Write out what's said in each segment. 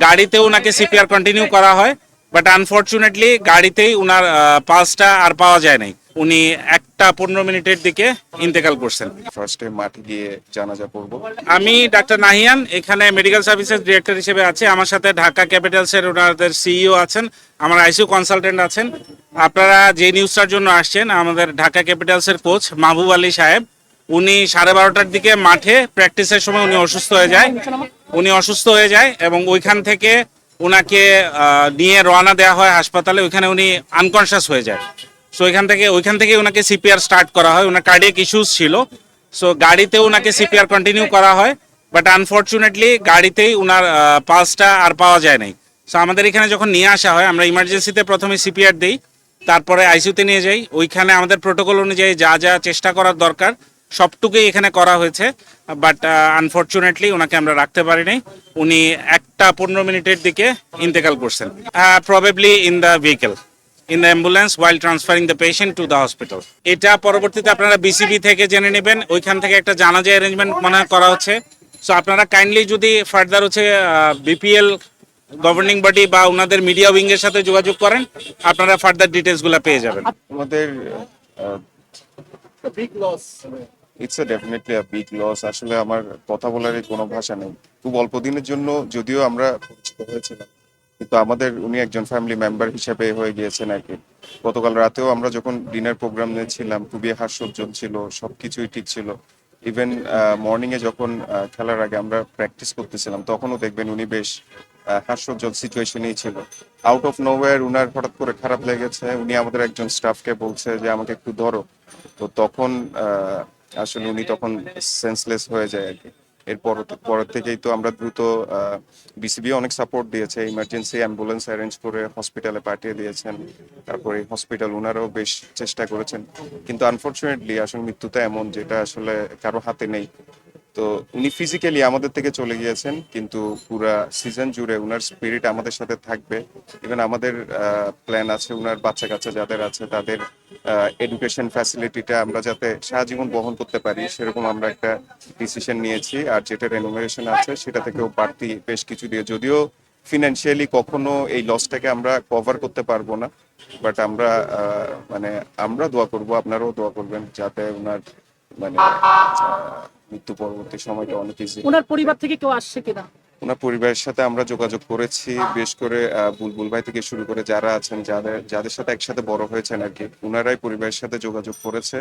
গাড়িতেও ওনাকে CPR continue করা হয়, বাট আনফরচুনেটলি গাড়িতেই ওনার পালসটা আর পাওয়া যায় নাই। উনি 1টা 15 মিনিটের দিকে ইন্তেকাল করছেন। ফার্স্টে মাঠে গিয়ে জানাজা পড়বো। আমি ডাক্তার নাহিয়ান, এখানে মেডিকেল সার্ভিসেস ডিরেক্টর হিসেবে আছি। আমার সাথে ঢাকা ক্যাপিটালসের ওনাদের সিইও আছেন, আমার আইসিইউ কনসালটেন্ট আছেন। আপনারা যে নিউজটার জন্য আসছেন, আমাদের ঢাকা ক্যাপিটালসের কোচ মাহবুব আলী সাহেব, উনি 12:30টার দিকে মাঠে প্র্যাকটিসের সময় উনি অসুস্থ হয়ে যায় এবং ওইখান থেকে ওনাকে নিয়ে রওনা দেওয়া হয় হাসপাতালে। ওইখানে উনি আনকনশাস হয়ে যায়। সো ওইখান থেকে ওনাকে সিপিআর স্টার্ট করা হয়। ওনার কার্ডিয়াক ইস্যুস ছিল। সো গাড়িতেও ওনাকে সিপিআর কন্টিনিউ করা হয়, বাট আনফরচুনেটলি গাড়িতেই ওনার পালসটা আর পাওয়া যায় নাই। সো আমাদের এখানে যখন নিয়ে আসা হয়, আমরা ইমার্জেন্সিতে প্রথমে সিপিআর দিই, তারপরে আইসিইউতে নিয়ে যাই। ওইখানে আমাদের প্রোটোকল অনুযায়ী যা যা চেষ্টা করার দরকার সবটুকুই এখানে করা হয়েছে, বাট আনফরচুনেটলি ওনাকে আমরা রাখতে পারি নাই। উনি 1টা 15 মিনিটের দিকে ইন্তেকাল করছেন, probably in the vehicle, in the ambulance while transferring the patient to the hospital. এটা পরবর্তীতে আপনারা বিসিবি থেকে জেনে নেবেন। ওইখান থেকে একটা জানাজা অ্যারেঞ্জমেন্ট মনে হয় করা হচ্ছে। সো আপনারা কাইন্ডলি যদি ফার্দার হচ্ছে বিপিএল গভর্নিং বডি বা ওনাদের মিডিয়া উইং এর সাথে যোগাযোগ করেন, আপনারা ফার্দার ডিটেলসগুলো পেয়ে যাবেন। আমাদের it's definitely a big loss. আসলে আমার কথা বলার কোনো ভাষা নেই। খুব অল্প দিনের জন্য যদিও আমরা পরিচিত হয়েছিলাম, কিন্তু আমাদের উনি একজন ফ্যামিলি মেম্বার হিসেবে হয়ে গিয়েছেন আর কি। গতকাল রাতেও আমরা যখন ডিনার প্রোগ্রাম ছিলাম, খুবই হাস্যোজ্জ্বল ছিল, সবকিছুই ঠিক ছিল। ইভেন মর্নিং এ যখন খেলার আগে আমরা প্র্যাকটিস করতেছিলাম, তখনও দেখবেন উনি বেশ হাস্যোজ্জ্বল সিচুয়েশনেই ছিল। আউট অফ নোওয়্যার উনার হঠাৎ করে খারাপ লেগেছে। উনি আমাদের একজন স্টাফকে বলছে যে আমাকে একটু ধরো, তো তখন আসলে উনি তখন সেন্সলেস হয়ে যায় আর কি। পর থেকেই তো আমরা দ্রুত বিসিবি অনেক সাপোর্ট দিয়েছে, ইমার্জেন্সি অ্যাম্বুলেন্স অ্যারেঞ্জ করে হসপিটালে পাঠিয়ে দিয়েছেন। তারপরে হসপিটাল ওনারাও বেশ চেষ্টা করেছেন, কিন্তু আনফরচুনেটলি আসলে মৃত্যুটা এমন যেটা আসলে কারো হাতে নেই। তো উনি ফিজিক্যালি আমাদের থেকে চলে গিয়েছেন, কিন্তু পুরা সিজন জুড়ে উনার স্পিরিট আমাদের সাথে থাকবে। ইভেন আমাদের প্ল্যান আছে উনার বাচ্চা কাচ্চা যাদের আছে তাদের এডুকেশন ফ্যাসিলিটিটা আমরা যাতে সারা জীবন বহন করতে পারি, সেরকম আমরা একটা ডিসিশন নিয়েছি। আর যেটা রেনুমারেশন আছে সেটা থেকেও বাড়তি বেশ কিছু দিয়ে, যদিও ফিনান্সিয়ালি কখনো এই লসটাকে আমরা কভার করতে পারবো না, বাট আমরা আমরা দোয়া করব, আপনারাও দোয়া করবেন যাতে ওনার মানে মৃত্যু পরবর্তী সময়টা অনেক ইজি। ওনার পরিবার থেকে কেউ আসছে কিনা? ওনার পরিবারের সাথে আমরা যোগাযোগ করেছি, বেশ করে বুলবুল ভাই থেকে শুরু করে যারা আছেন, যাদের সাথে একসাথে বড় হয়েছেন আর কি, ওনারাই পরিবারের সাথে যোগাযোগ করেছে।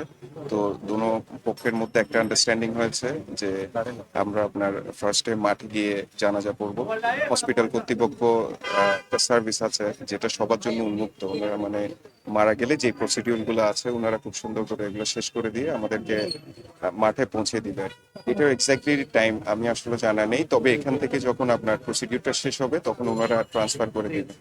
তো দোনো পক্ষের মধ্যে একটা আন্ডারস্ট্যান্ডিং হয়েছে যে আমরা আপনার ফার্স্টে মাঠে গিয়ে জানাজা পড়বো। হসপিটাল কর্তৃপক্ষ একটা সার্ভিস আছে যেটা সবার জন্য উন্মুক্ত। ওনারা মারা গেলে যে প্রসিডিউর গুলো আছে ওনারা খুব সুন্দর করে এগুলো শেষ করে দিয়ে আমাদেরকে মাঠে পৌঁছে দিবে। এটার এক্স্যাক্টলি টাইম আমি আসলে জানা নেই, তবে এখান থেকে যখন আপনার প্রসিডিউরটা শেষ হবে তখন ওনারা ট্রান্সফার করে দিবেন।